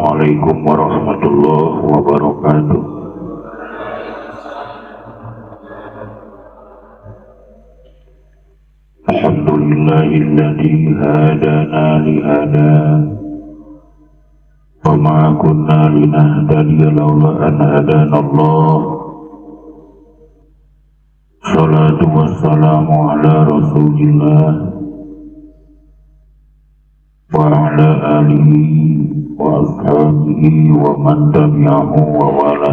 Assalamualaikum warahmatullahi wabarakatuh. Alhamdulillahilladzi hadana lihada wa ma kunna linahtadiya laula an hadanallah. Salatu wassalamu ala Rasulillah wa ala alihi wa ashabihi wa man tabi'ahu wa wala.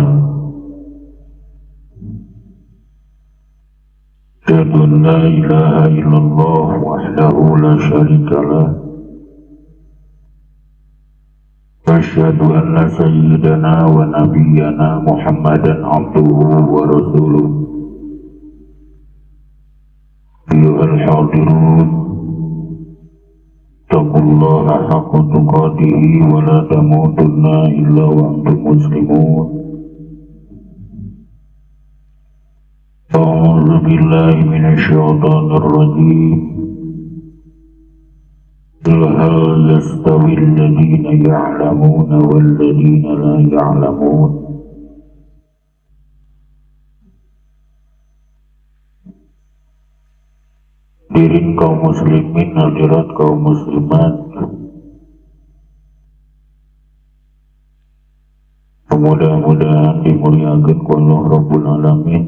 Asyhadu an la ilaha illallah wahdahu la syarika lah wa asyhadu anna sayyidana wa nabiyyana Muhammadan abduhu wa rasuluh. Ayyuhal hadirun, taqullaha haqqa tuqatih wa la tamutunna illa wa antum muslimun. A'udzu billahi minasy syaithanir rajim. Hal yastawi alladziina ya'lamuuna wal ladziina la ya'lamuun. Hadirin kaum muslimin, hadirat kaum muslimat, mudah-mudahan dimuliakan ku Allah Rabbul Alamin.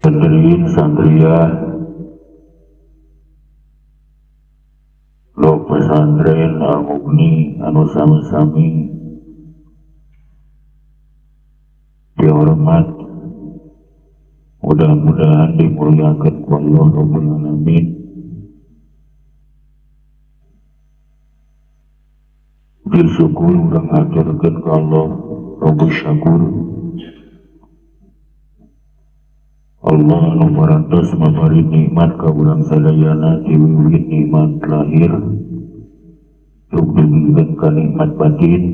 Hadirin santriah Lok Pesantren Al-Mughni anu sami-sami dihormat, mudah-mudahan dimuliakan ku Allah Rabbul Alamin. Bersyukur urang aturkeun ka Allah Rabbus Syakur. Allah anu parantos mabari nikmat ka urang sadayana diwiwit nikmat lahir dugikeun ka nikmat batin,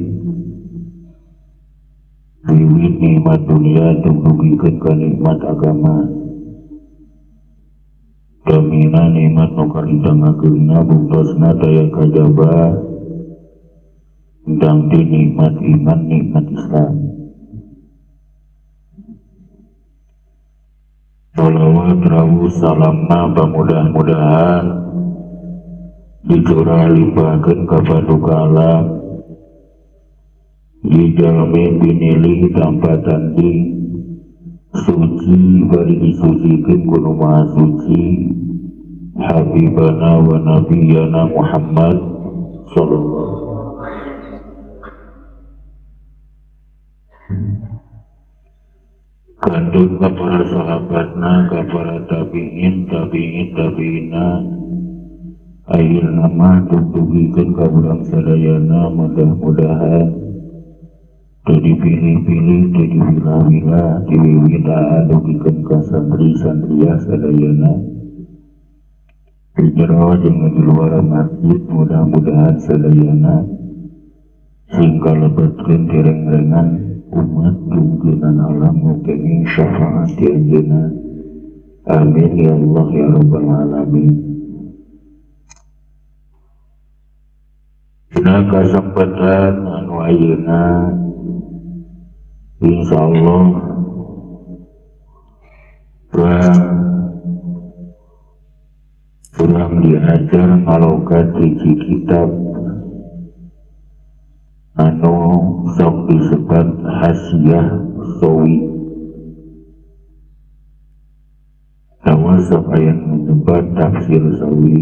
wiwit nikmat dunia dugikeun ka nikmat agama. Damina nikmat nu karidangkeunna bungtosna daya kajaba ndang ti nikmat iman, nikmat Islam. Salawat rawuh salamna mudah-mudahan dicurah limpahkeun ka paduka alam, dijalmi binilih tanpa tanding, suci bari disucikeun ku Nu Maha Suci, Habibana wa Nabiyana Muhammad sallallahu. Kandung ka para sahabatna, ka para tabi'ina, akhirna mah dugikeun ka urang sadayana. Mudah-mudahan teu dipilih-pilih, teu diwilah-wilah, diwiwita dugikeun ka santri-santriah sadayana di jero jeung di luar masjid. Mudah-mudahan sadayana sing kalebetkeun direng-rengan umat junjungan alam mukenging syafaat di anjeunna. Amin ya Allah ya Rabbal Alamin. Dina kasempatan anu ayeuna insyaallah urang diajar ngalokat hiji kitab anu sok disebut Hasyiah Shawi. Nama sok aya menyebut tafsir Shawi.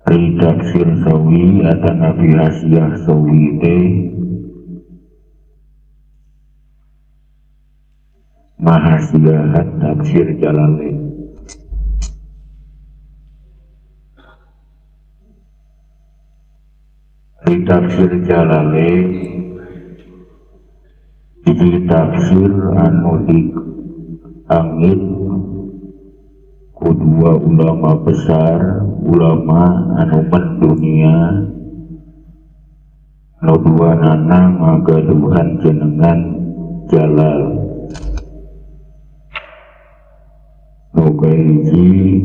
Ari tafsir Shawi atana fi Hasyiah Shawi teh mahasiahan tafsir Jalalain. Di tafsir Jalalain di tafsir anu dianggit ku dua ulama besar, ulama anu mendunia, anu dua nana ngagaduhan jenengan Jalal. Nu kahiji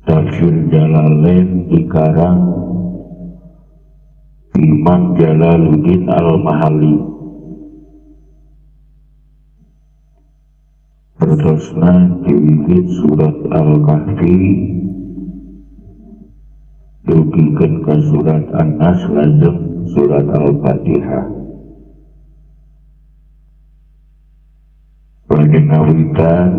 Tafsir Jalalain dikarang Imam Jalaluddin Al-Mahalli. Terusna diwujud surat Al-Kahfi dugikeun ka surat An-Nas lajeng surat Al-Fatihah. Lajeng ngawitan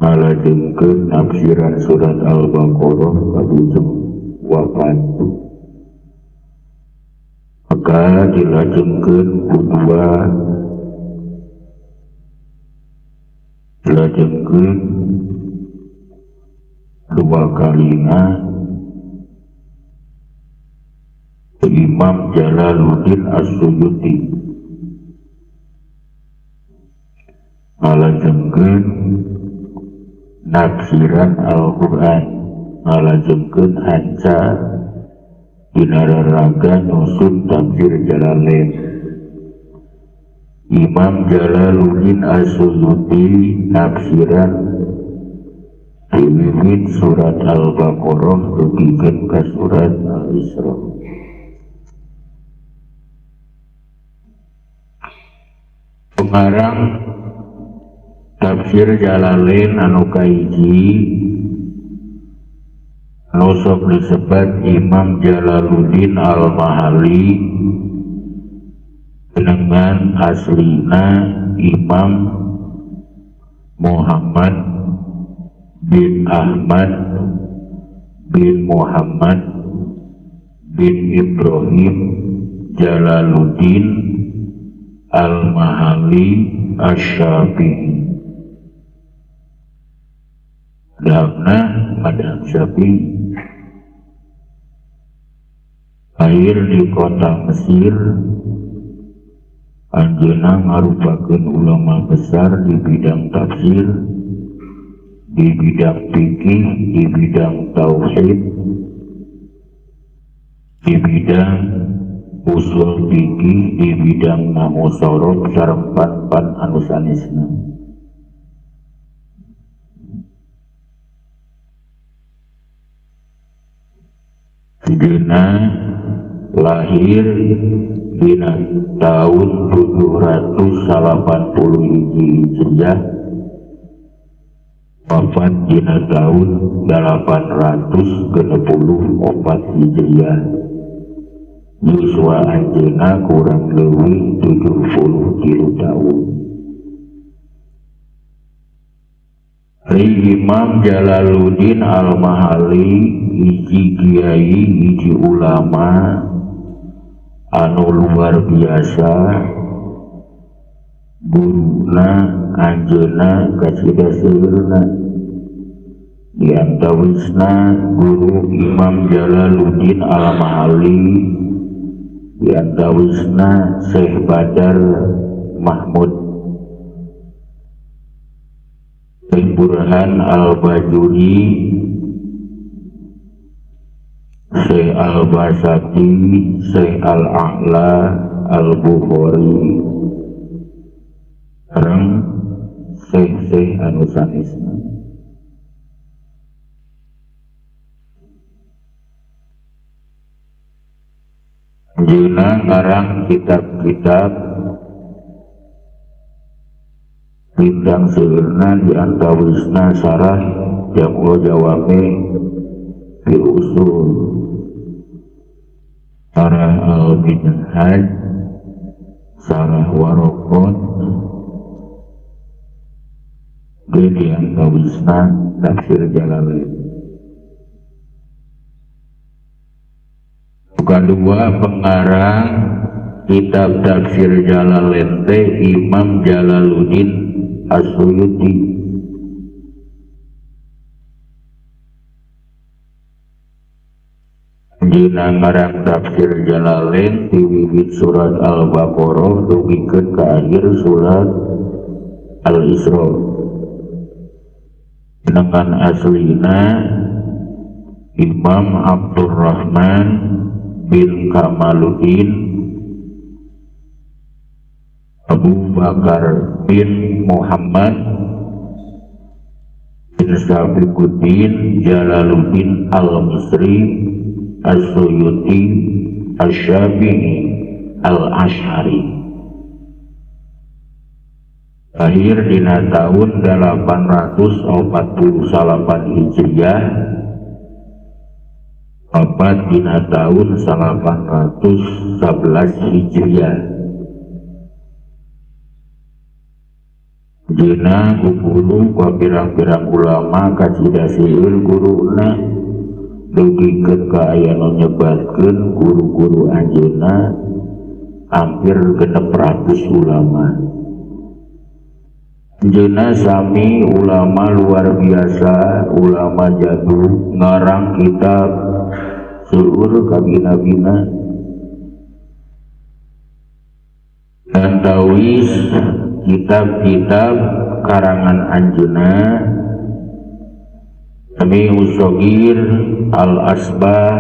ngalajengkeun nafsiran surat Al-Baqarah kabujeng wafat. Maka dilajengkeun kedua dua kalina Imam Jalaluddin As-Suyuti ngalajengkeun nafsiran Al-Quran, ngalajengkeun hanca dina raraga nyusun tafsir Jalalain. Imam Jalaluddin As-Suyuti nafsiran diwiwit surat Al-Baqarah dugikeun ka surat Al-Isra. Pengarang tafsir Jalalain anu kahiji anu sok disebat Imam Jalaluddin Al-Mahalli dengan aslina Imam Muhammad bin Ahmad bin Muhammad bin Ibrahim Jalaluddin Al-Mahalli Asy-Syafi'i. Dahna madhab Syafi'i. Lahir di kota Mesir, anjeunna ngarupakeun ulama besar di bidang tafsir, di bidang fikih, di bidang tauhid, di bidang usul fikih, di bidang nahwu sorof sareng pan anu sanesna. Dina lahir dina tahun 780 Hijriah, wafat dina tahun 864 Hijriah. Yuswa anjeunna kurang leuwih 73 tahun. Imam Jalaluddin Al-Mahalli hiji kiai, hiji ulama anu luar biasa. Guruna anjeunna kacida seueurna diantawisna guru Imam Jalaluddin Al-Mahalli, diantawisna Syekh Badar Mahmud, Syekh Burhan Al-Bajuri, Syekh Al-Basati, Syekh Al-A'la Al-Bukhari, sareng Syekh anu sanesna. Anjeunna ngarang kitab-kitab bintang seueurna diantawisna sarah Jamul Jawami fil Usul, sarah Al-Minhaj, sarah Waraqat, diantawisna tafsir Jalalain. Kedua pengarang kitab tafsir Jalalain teh Imam Jalaluddin As-Suyuti. Dina ngarang tafsir Jalalain diwiwit surat Al-Baqarah dugikeun ka akhir surat Al-Isra. Dengan aslina Imam Abdurrahman bin Kamaluddin Abu Bakar bin Muhammad bin Sabiquddin Jalaluddin Al-Misri As-Suyuti Asy-Syafi'i Al-Asy'ari. Lahir dina tahun 848 Hijriah, wafat dina tahun 811 Hijriah. Dina guru ka pirang-pirang ulama kacidasieun guruna dugikeun ka aya nu nyebatkeun guru-guru anjeunna hampir 600 ulama. Anjeunna sami ulama luar biasa, ulama jadul ngarang kitab seueur kabina-bina dan tawis kitab-kitab karangan anjeunna Jami'us Shaghir, Al-Asbah,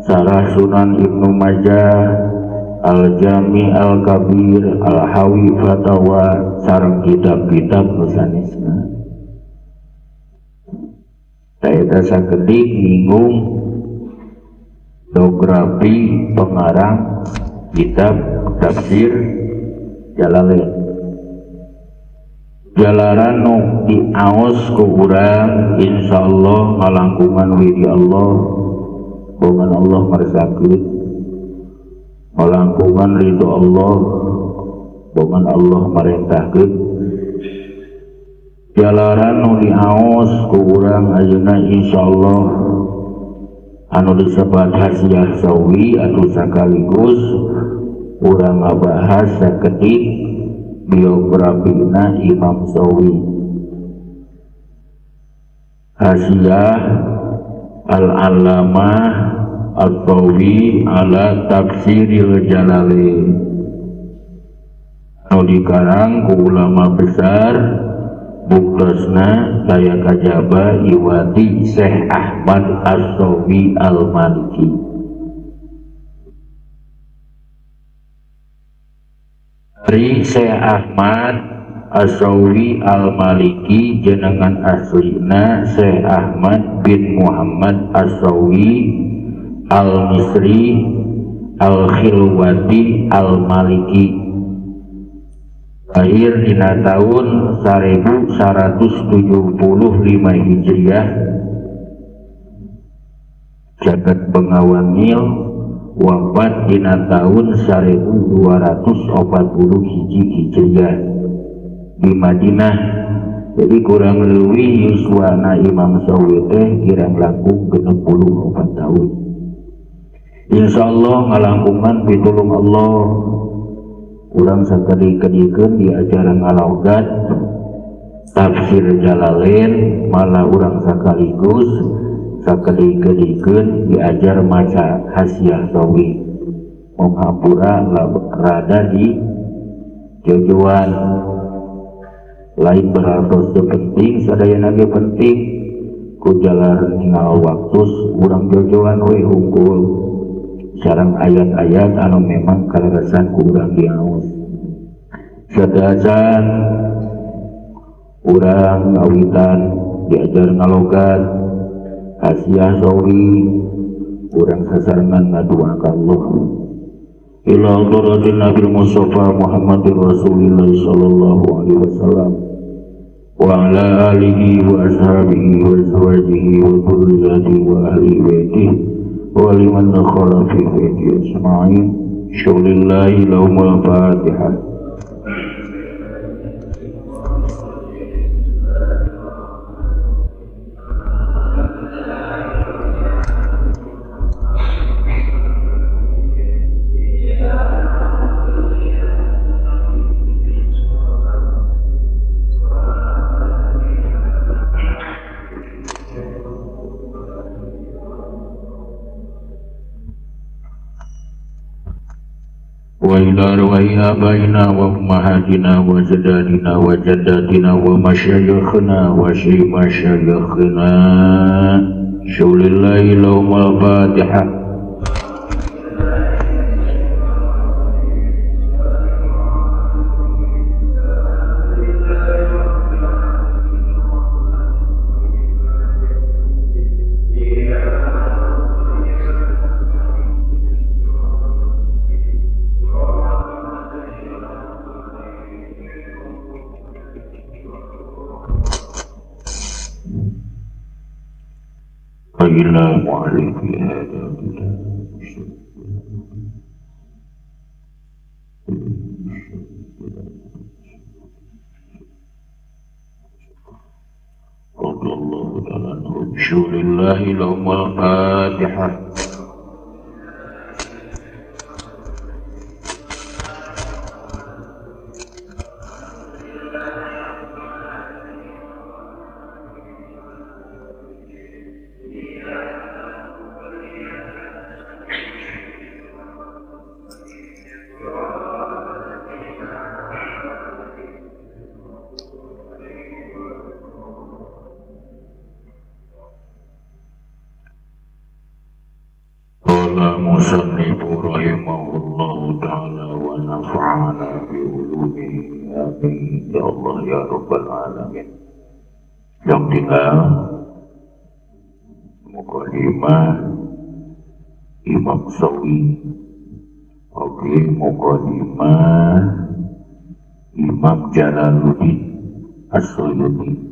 Sarah Sunan Ibnu Majah, Al-Jami Al-Kabir, Al-Hawi Fatawa, sareng kitab-kitab nu sanesna. Eta sakedik nyinggung biografi pengarang kitab tafsir Jalalain. Jalaran nu diaos ku urang insyaallah ngalangkungan widi Allah, bongan Allah marsakeun, ngalangkungan ridho Allah, bongan Allah marentahkeun. Jalaran nu diaos ku urang ayeuna insyaallah anu disebut Hasyiah Sawi atau sakaligus urang ngabahas sakedik biografina Imam Sawi. Hasyiah Al-Allamah Al-Sawi ala Tafsiril Jalalain anu dikarang ku ulama besar buktosna daya kajaba Iwati Syekh Ahmad As-Sawi Al-Maliki. Dari Syekh Ahmad As-Sawi Al-Maliki jenengan aslina Syekh Ahmad bin Muhammad As-Sawi Al-Misri Al-Khilwati Al-Maliki. Lahir dina tahun 1175 Hijriah, jagat Bengawangil, wafat dina tahun 1240 Hijriah di Madinah. Jadi kurang lebih yuswana Imam Sawi teh kirang langkung 64 tahun. Insyaallah ngalangkungan pitulung Allah urang sakadi-kadikeun di acara ngalogat tafsir Jalalain, malah urang sakaligus sakadi-kadikeun diajar maca Hasyiah Sawi menghampura rada di jojoan lain berartos penting sadayana ge penting ku jalaran ningal waktus urang jojoan we unggul sareng ayat-ayat anu memang kaleresan ku urang diaos sadasan urang awitan diajar ngalogat Hasyiah Sawi urang sasarengan ngaduaan ka Allah ila hadratin Nabi Mustafa Muhammadur Rasulillah sallallahu alaihi wasallam wa ala alihi wa ashabihi wa azwajihi wa dzurriyyatihi wa ahli baitihi wa liman dakhala fi baitihi ajma'in. Syulillahi lahumul Fatihah. Wa ila ruhi abaina wa ummahatina wa jadadina wa jaddatina wa masyayikhina wa masyayikhina. Syulillahi lahumul Fatihah. إلى مؤلف هذا الكتاب رضي الله تعالى عنه بشكر الله لهم الفاتحة. المصنف رحمه الله تعالى ونفعنا بعلومه آمين يا الله يا رب العالمين. Yang tinggal mukadimah Imam Sawi, oke, mukadimah Imam Jalaluddin As-Suyuti.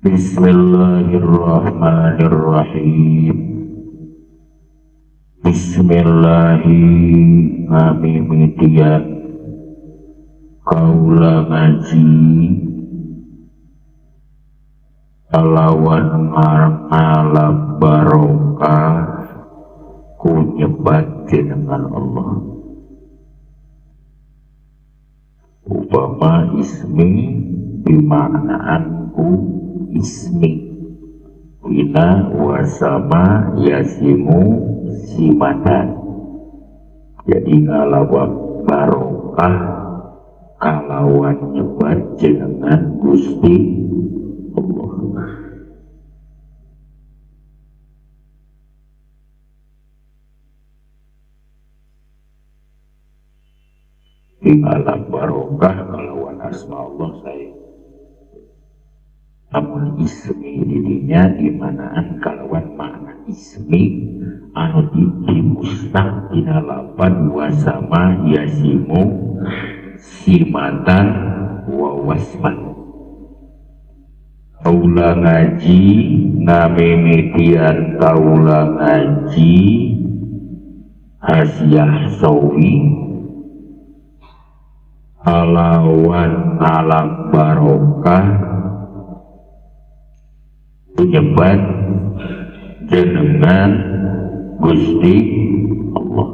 Bismillahirrahmanirrahim. Bismillahi ngamimitian kaula ngaji kalawan ngalam barokah ku nyebat jenengan Allah. Upama ismi bimaknaan ku ismi wina wasama yasimu simatan. Jadi ngalawan barokah kalawan nyebat jenengan Gusti Allah. Di alam barokah kalawan asma Allah saya. Namun ismi dirinya dimanaan kalawan makna ismi anu dimustaq dina lapan wasama yasimu simatan wa wasman. Kaula ngaji ngamimitian kaula ngaji Hasyiah Sawi kalawan alam barokah penyebat jenengan Gusti Allah.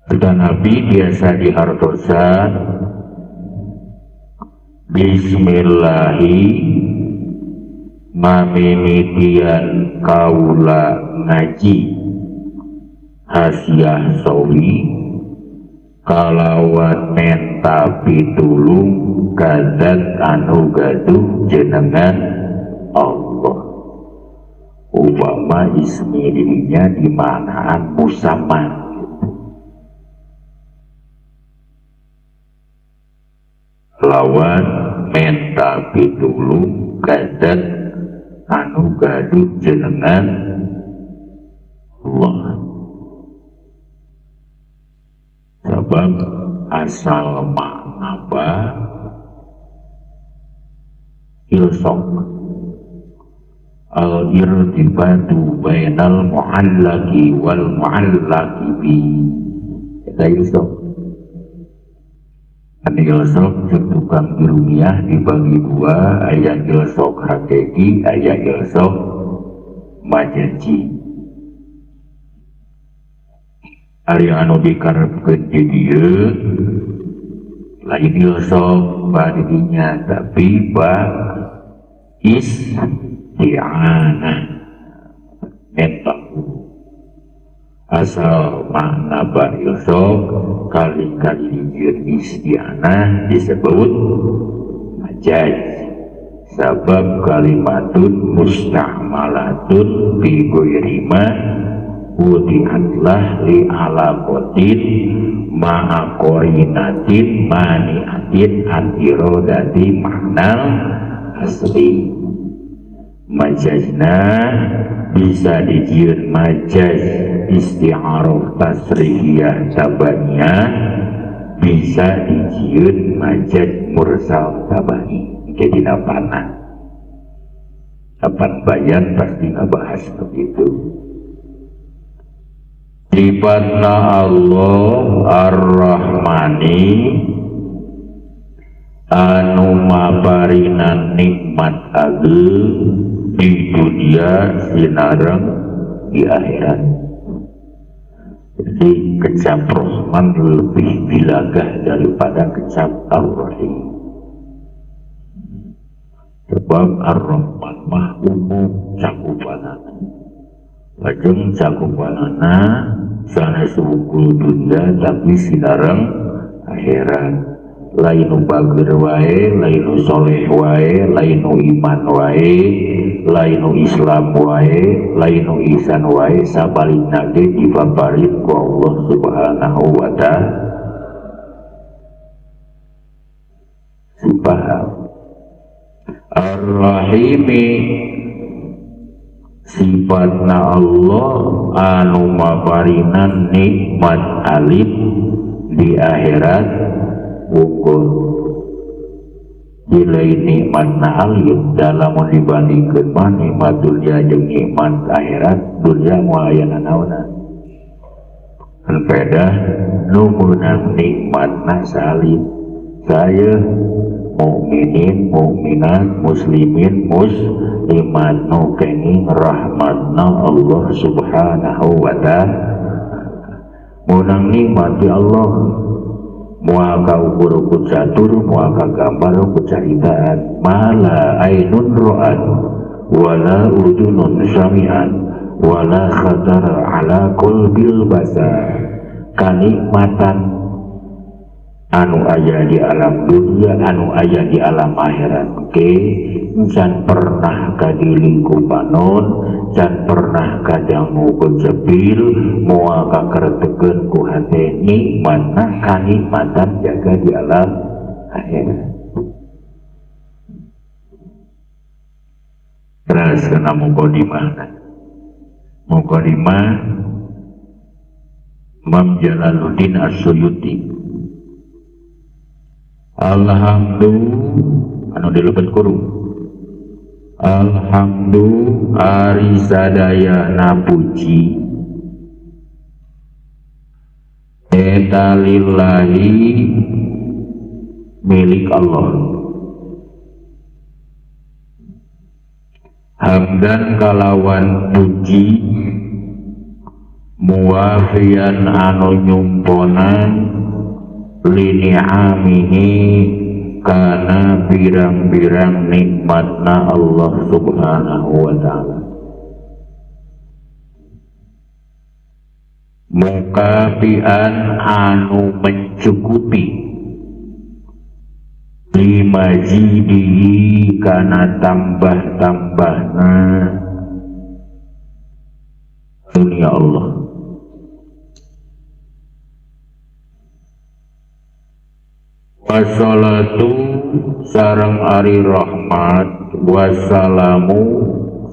Kata Nabi biasa dihartosan Bismillahi mamimitian kaula ngaji Hasyiah Sawi kalawan menta pitulung kadat anu gaduh jenengan Allah. Upama ismi dirinya dimanaan musamman, lawan menta pitulung kadat anu gaduh jenengan Allah. Sebab asal makna apa ilsok al-irtibatu bainal mu'allaki wal mu'allaki bi. Kita ilsok ada ilsok tukang ilmiah dibagi dua, ayat ilsok hakiki, ayat ilsok majazi. Ari anu dikarepkeun di dieu lain ilsok badinya tapi ba isti'anah mentak. Asal makna ba ilsok kali-kali dijieun isti'anah disebut majaz. Sabab kalimatun musta'malatun bi ghairi ma wudi'atlah li alaqatin ma'a qorinatin mani'atin an-iradati maknal asli. Majazna bisa dijieun majaz isti'arah tasrihiyah tabaniyah, bisa dijieun majaz mursal tabani. jadi panah. Kapan bayan pasti ngebahas begitu. Sifatna Allah Ar-Rahmani anu maparinan nikmat ageung di dunia sinareng di akhirat. Jadi kecap Rahman lebih bilagah daripada kecap Ar-Rahim. Sebab Ar-Rahman mah umum cakupanana. Lajeng cakupanana sanes wungkul dunia tapi sinareng akhirat. Lainu bagir wae, lainu soleh wae, lainu iman wae, lainu Islam wae, lainu ihsan wae, sabalina ge dipaparin ku Allah Subhanahu wa ta'ala. Subhanahu Ar-Rahimi sifatna Allah anu maparinan nikmat alim di akhirat ukur nilai nikmatna alim dalam dibandingkan mah nikmat dunia jeung nikmat akhirat. Dunia moal aya nanaonna kan beda numunan nikmatna salim. Saya mukminin mukminat muslimin muslimat nu kenging rahmatna Allah Subhanahu wa ta'ala. Munang nikmati Allah moal ka ukur ku catur, moal ka gambar ku caritaan, mala ainun ra'at wala udunun sami'an wala khatara ala qalbil basar. Kanikmatan anu aya di alam dunia, anu aya di alam akhirat ke can pernah kadilingku panon, can pernah kadangu ku cepil, moal kakertekeun ku hate nikmatna kanikmatan jaga di alam akhirat. Terus kena mukodimah Imam Jalaluddin As-Suyuti. Alhamdulillah anu dilebet kurung. Alhamdulillah ari sadayana puji eta lillahi milik Allah. Hamdan kalawan puji muwafian anu nyumponan lini'amihi kana birang-birang nikmatna Allah Subhanahu wa ta'ala. Mukafian anu mencukupi limajidihi kana tambah-tambahna dunia Allah. Wassalatu sareng ari rahmat, wassalamu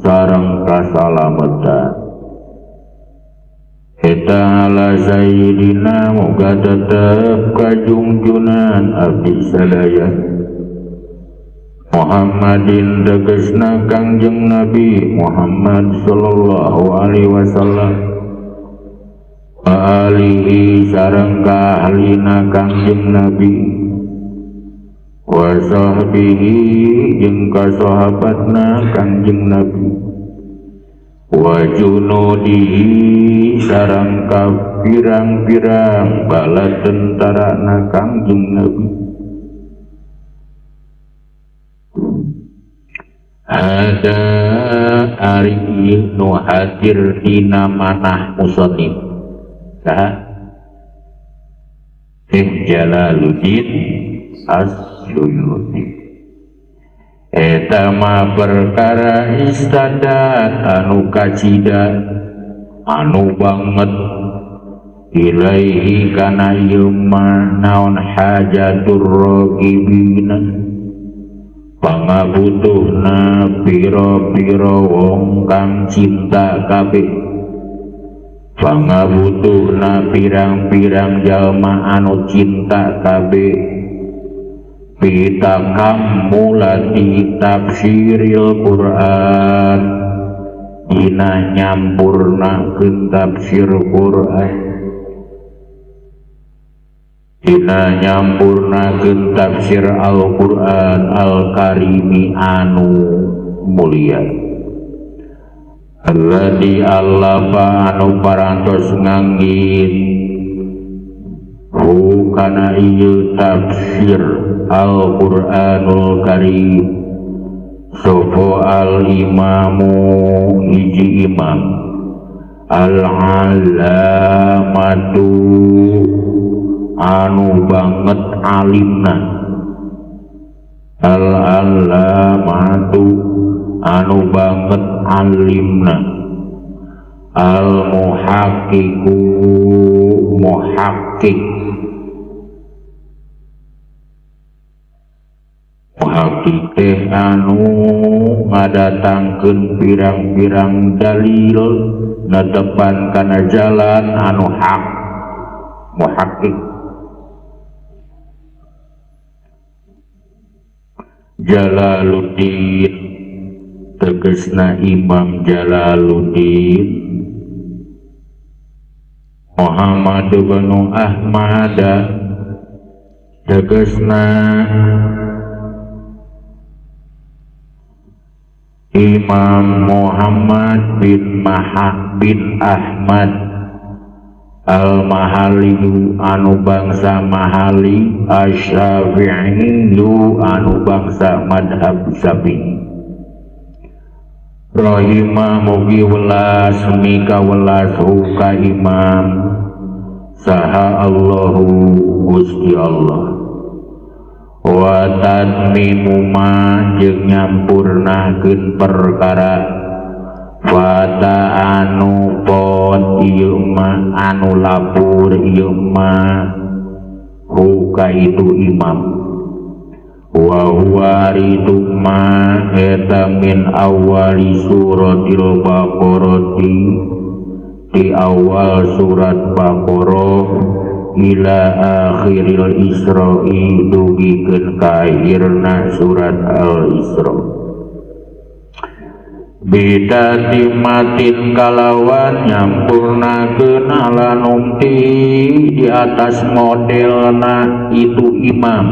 sareng kasalamatan eta ala sayyidina moga tetep kajungjunan abdi sadaya Muhammadin tegasna Kangjeng Nabi Muhammad sallallahu alaihi wasallam wa alihi sareng ka ahlina Kangjeng Nabi wa sahbihi jeung ka sahabatna Kangjeng Nabi wa junudihi sareng ka pirang-pirang bala tentarana Kangjeng Nabi. Ada ari nu hadir dina manah musannif saha Jalaluddin As-Suyuti. Eta ma perkara istadat anu kacidat anu banget ilaihi kana ieu naon hajatur raqibina pangabutuhna pira-pira wong kang cinta kabeh, pangabutuhna pirang-pirang jalma anu cinta kabeh, bitakamulati tafsiril Qur'an dina nyampurnakeun tafsir Qur'an dina nyampurnakeun tafsir Al-Qur'an Al-Karimi anu mulia alladzi allafa anu parantos nganggit kana ieu tafsir Al-Qur'anul Karim sopo al-imamu hiji imam al-alamatu anu banget alimna al-alamatu anu banget alimna al-muhaqqiqu muhaqqiq muhaqqiq anu ngadatangkeun pirang-pirang dalil netepan kana jalan anu hak muhaqqiq Jalaluddin tegesna Imam Jalaluddin Muhammad bin Ahmad tegesna Imam Muhammad bin Ahmad Al-Mahaliyu anu bangsa Mahali Asy-Syafi'iyu anu bangsa madhab Syafi'i rahimah mugi welas mika welas ka imam saha Allahu Gusti Allah wa tadmimu ma jeung nyampurnakeun perkara fata anu pot ieu mah anu lapur ieu mah huka itu imam wa huwa riduma eta min awali suratil baqarati di awal surat Baqarah ila akhiril Isra'i dugikeun ka akhirna surat Al-Isra beda timatin kalawan nyampurnakeun ala numti di atas modelna itu imam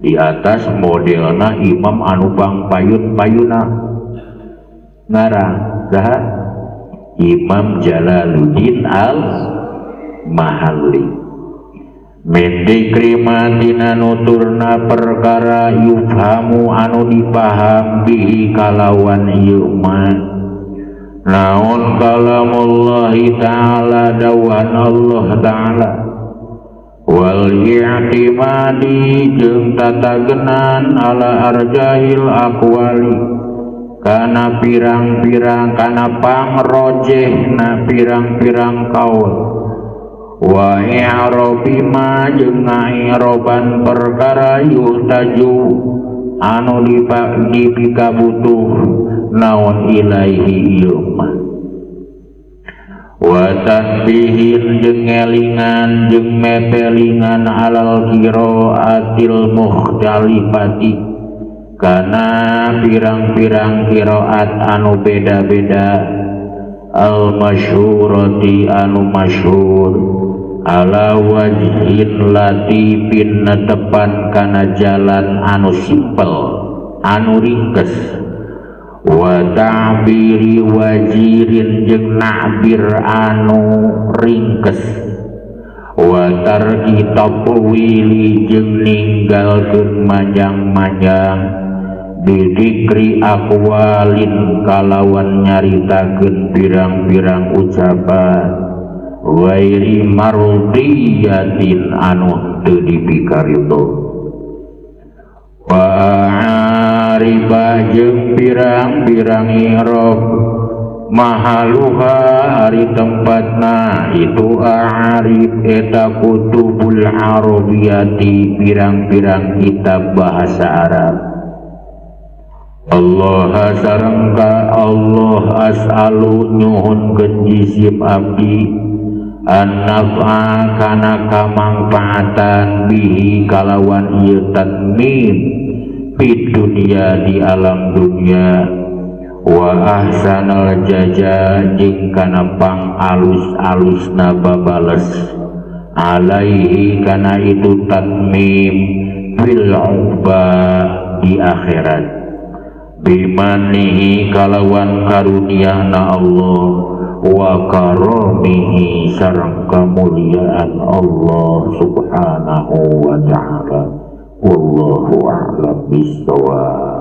di atas modelna imam anu bang payun-payuna ngarang saha Imam Jalaluddin Al-Mahalli mendikri madina nuturna perkara yufhamu anu dipaham bihi kalawan ieu mah naon kalamullahi ta'ala dawan Allah ta'ala wal i'timadi jeung tatagenan ala arjahil aqwali kana pirang-pirang kana pangrojehna pirang-pirang kaul wa i'rabi ma jeung ngairoban perkara yuhtaju anu dipikabutuh naon ilaihi ieu mah wa tasbihin jeung ngelingan jeung mepelingan alal qiraatil mukhtalifati kana pirang-pirang qiraat anu beda-beda al masyhurati anu masyhur ala wajhin latifin netepan kana jalan anu simpel anu ringkes wa ta'biri wajirin jeung na'bir anu ringkes wa tarki taqwili jeung ninggalkeun manjang-manjang bidikri aqwalin kalawan nyaritakeun pirang-pirang ucapan wairi mardiyatin anu teu dipikaridho wa ariba jeung pirang-pirang i'rab mahaluha ari tempatna itu arif eta kutubul arabiyati pirang-pirang kitab bahasa Arab Allah sarengka Allah as'alu nyuhun jisim abdi an-naf'a kana kamangfaatan bihi kalawan ieu tanmim fid dunya di alam dunya wa ahsanal jaza jeung kana pang alus-alusna babales alaihi kana itu tanmim fil uqba di akhirat bimanihi kalawan karuniana Allah wa karamihi sareng kamuliaan Allah subhanahu wa ta'ala wallahu a'lam bishawab.